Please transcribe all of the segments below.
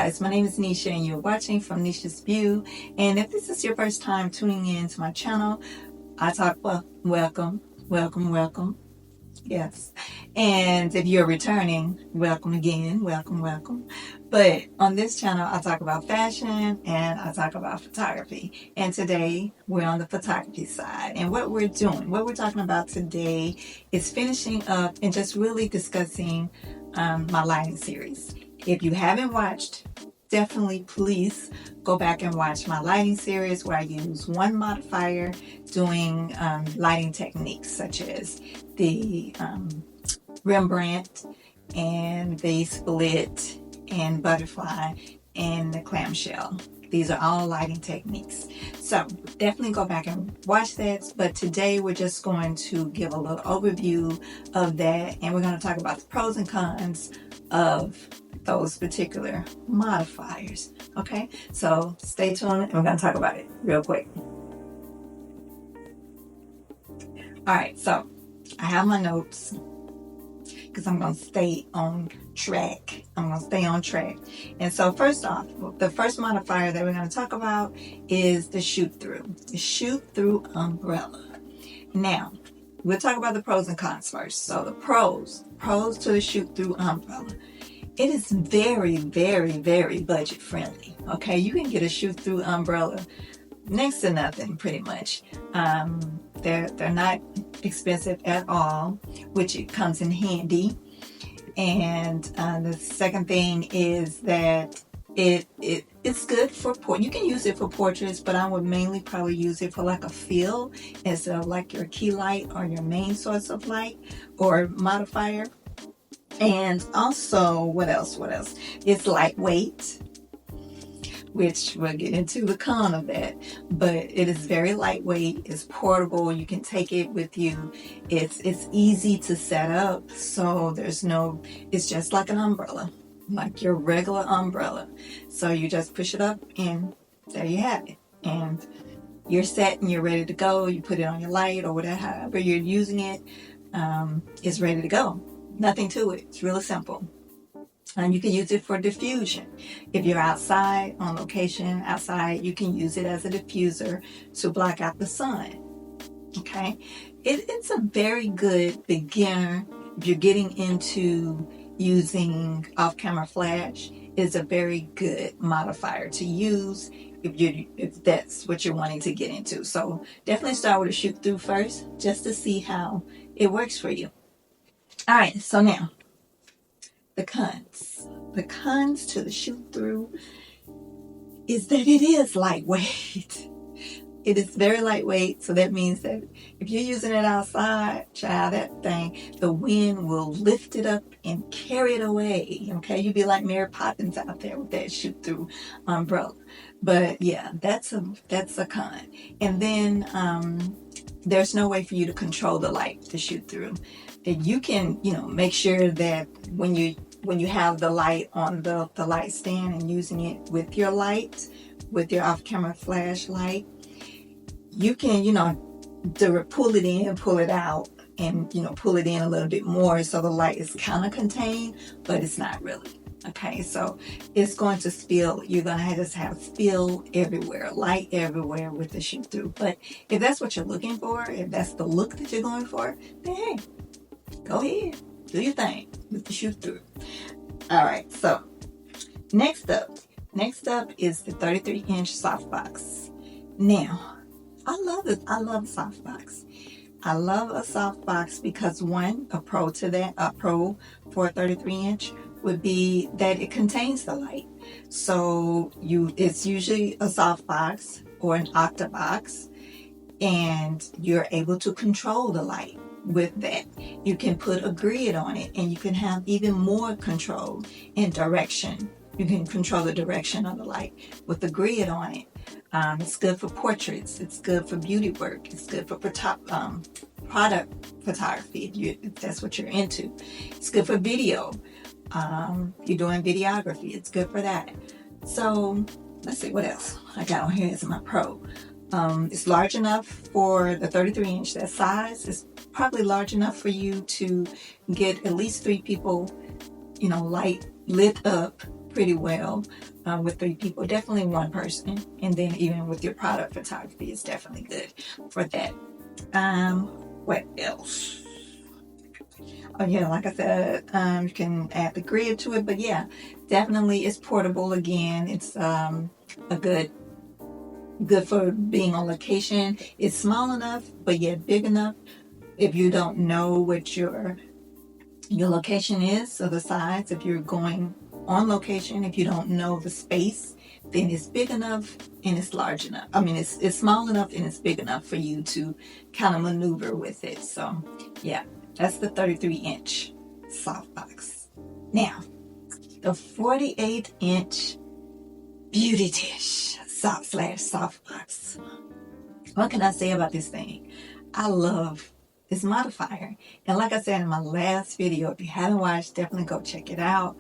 guys, my name is Nisha and you're watching From Nisha's View. And if this is your first time tuning in to my channel, welcome. Yes. And if you're returning, welcome again, welcome. But on this channel, I talk about fashion and I talk about photography. And today we're on the photography side. And what we're talking about today is finishing up and just really discussing my lighting series. If you haven't watched, definitely please go back and watch my lighting series where I use one modifier doing lighting techniques such as the Rembrandt and the split and butterfly and the clamshell. These are all lighting techniques. So definitely go back and watch that. But today we're just going to give a little overview of that. And we're going to talk about the pros and cons of those particular modifiers. Okay, so stay tuned and we're going to talk about it real quick. All right, so I have my notes because I'm going to stay on track. And so first off, the first modifier that we're going to talk about is the shoot-through umbrella. Now, we'll talk about the pros and cons first. So the pros to the shoot-through umbrella. It is very, very, very budget friendly. Okay, you can get a shoot-through umbrella next to nothing, pretty much. They're not expensive at all, which it comes in handy. And the second thing is that it's good for you can use it for portraits, but I would mainly probably use it for like a fill instead of like your key light or your main source of light or modifier. And also, what else? It's lightweight, which we'll get into the con of that. But it is very lightweight. It's portable. You can take it with you. It's easy to set up. So it's just like an umbrella, like your regular umbrella. So you just push it up and there you have it. And you're set and you're ready to go. You put it on your light or whatever, however you're using it, it's ready to go. Nothing to it. It's really simple. And you can use it for diffusion. If you're outside, on location, outside, you can use it as a diffuser to block out the sun. Okay? It's a very good beginner. If you're getting into using off-camera flash, it's a very good modifier to use if that's what you're wanting to get into. So definitely start with a shoot-through first, just to see how it works for you. All right, so now, the cons. The cons to the shoot-through is that it is lightweight. It is very lightweight, so that means that if you're using it outside, child, that thing, the wind will lift it up and carry it away, okay? You'd be like Mary Poppins out there with that shoot-through umbrella. But yeah, that's a con. And then there's no way for you to control the light to shoot through. You can, make sure that when you have the light on the light stand and using it with your light, with your off-camera flashlight, you can, pull it in, pull it out, and, pull it in a little bit more so the light is kind of contained, but it's not really. Okay, so it's going to spill. You're going to just have spill everywhere, light everywhere with the shoot-through. But if that's what you're looking for, if that's the look that you're going for, then hey, go ahead, do your thing with the shoot-through. All right, so next up is the 33-inch softbox. Now, I love it. I love a softbox. I love a softbox because a pro for a 33-inch would be that it contains the light. So it's usually a softbox or an octabox, and you're able to control the light with that. You can put a grid on it and you can have even more control in direction. You can control the direction of the light with the grid on it. It's good for portraits. It's good for beauty work. It's good for product photography if that's what you're into. It's good for video. You're doing videography. It's good for that. So let's see what else I got on here as my pro. It's large enough for the 33-inch. That size is probably large enough for you to get at least 3 people, light lit up pretty well with 3 people. Definitely one person. And then even with your product photography, it's definitely good for that. What else? Oh yeah, like I said, you can add the grid to it, but yeah, definitely it's portable again. It's a good for being on location. It's small enough, but yet big enough. If you don't know what your location is, so the size, if you're going on location, if you don't know the space, then it's big enough and it's large enough. I mean, it's small enough and it's big enough for you to kind of maneuver with it. So yeah, that's the 33-inch softbox. Now, the 48-inch Beautydish softbox. What can I say about this thing? I love this modifier. And like I said in my last video, if you haven't watched, definitely go check it out.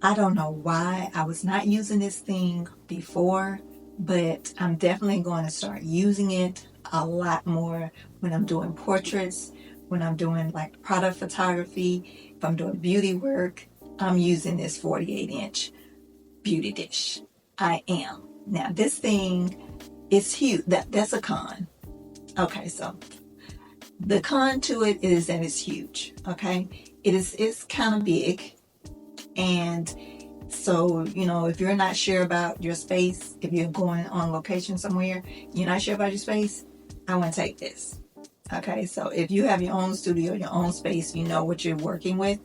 I don't know why I was not using this thing before, but I'm definitely going to start using it a lot more when I'm doing portraits, when I'm doing like product photography, if I'm doing beauty work. I'm using this 48-inch Beautydish. I am. Now this thing is huge. That's a con. Okay, so the con to it is that it's huge. Okay, it's kind of big, and so if you're not sure about your space, if you're going on location somewhere, you're not sure about your space, I want to take this. Okay, so if you have your own studio, your own space, you know what you're working with,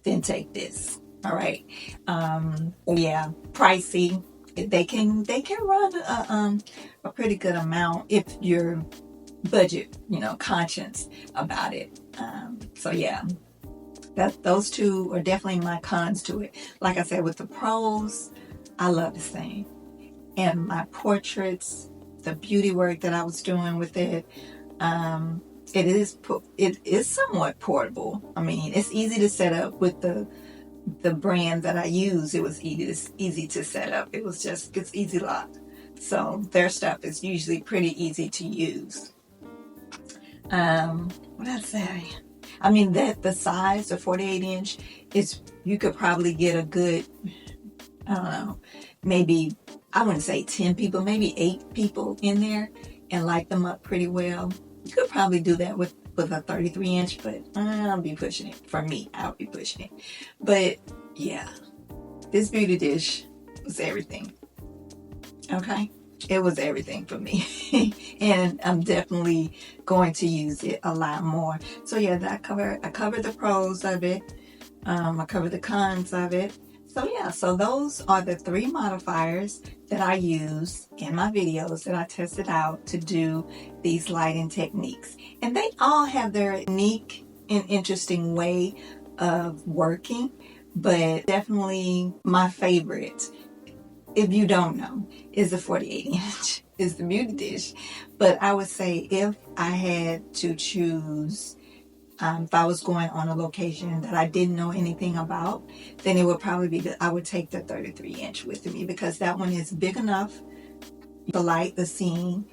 then take this. All right. Yeah, pricey. They can run a pretty good amount if you're budget, conscious about it. So yeah, those two are definitely my cons to it. Like I said, with the pros, I love this thing. And my portraits, the beauty work that I was doing with it, it is somewhat portable. I mean, it's easy to set up with the brand that I use. It was easy to set up. It's easy lock. So their stuff is usually pretty easy to use. What did I say? I mean, that the size, the 48-inch, you could probably get a good, I don't know, maybe, I wouldn't say 10 people, maybe 8 people in there and light them up pretty well. You could probably do that with a 33-inch, but I'll be pushing it. For me, I'll be pushing it. But yeah, this Beautydish was everything. Okay? It was everything for me. And I'm definitely going to use it a lot more. So yeah, I covered the pros of it. I covered the cons of it. So yeah, so those are the 3 modifiers that I use in my videos that I tested out to do these lighting techniques. And they all have their unique and interesting way of working, but definitely my favorite, if you don't know, is the 48-inch, is the Beautydish. But I would say if I had to choose, if I was going on a location that I didn't know anything about, then it would probably be I would take the 33-inch with me, because that one is big enough to light the scene,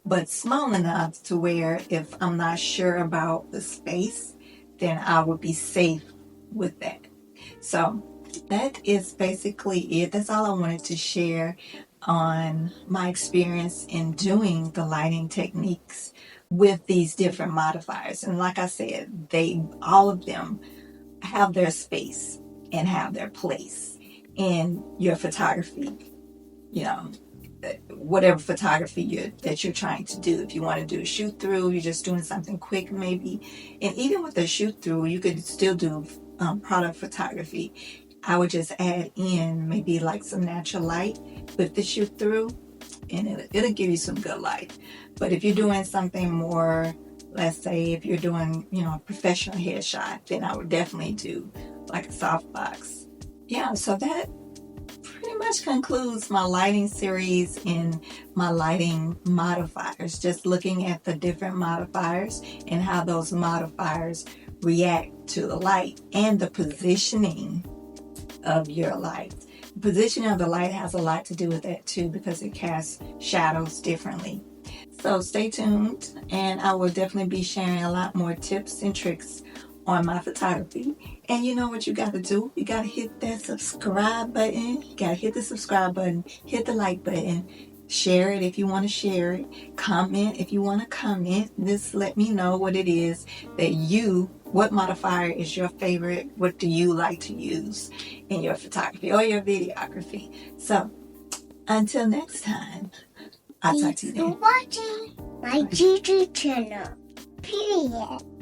but small enough to where if I'm not sure about the space, then I would be safe with that. So that is basically it. That's all I wanted to share on my experience in doing the lighting techniques with these different modifiers. And like I said, all of them have their space and have their place in your photography, whatever photography that you're trying to do. If you want to do a shoot through, you're just doing something quick maybe. And even with a shoot through, you could still do product photography. I would just add in maybe like some natural light with the shoot through, and it'll give you some good light. But if you're doing something more, let's say if you're doing, a professional headshot, then I would definitely do like a softbox. Yeah, so that pretty much concludes my lighting series and my lighting modifiers. Just looking at the different modifiers and how those modifiers react to the light and the positioning of your light. The positioning of the light has a lot to do with that too, because it casts shadows differently. So stay tuned, and I will definitely be sharing a lot more tips and tricks on my photography. And you know what you got to do? You got to hit that subscribe button. You got to hit the subscribe button, hit the like button, share it if you want to share it, comment if you want to comment. Just let me know what it is that what modifier is your favorite? What do you like to use in your photography or your videography? So until next time, I'll talk to you then. Thanks for watching my YouTube channel. Period.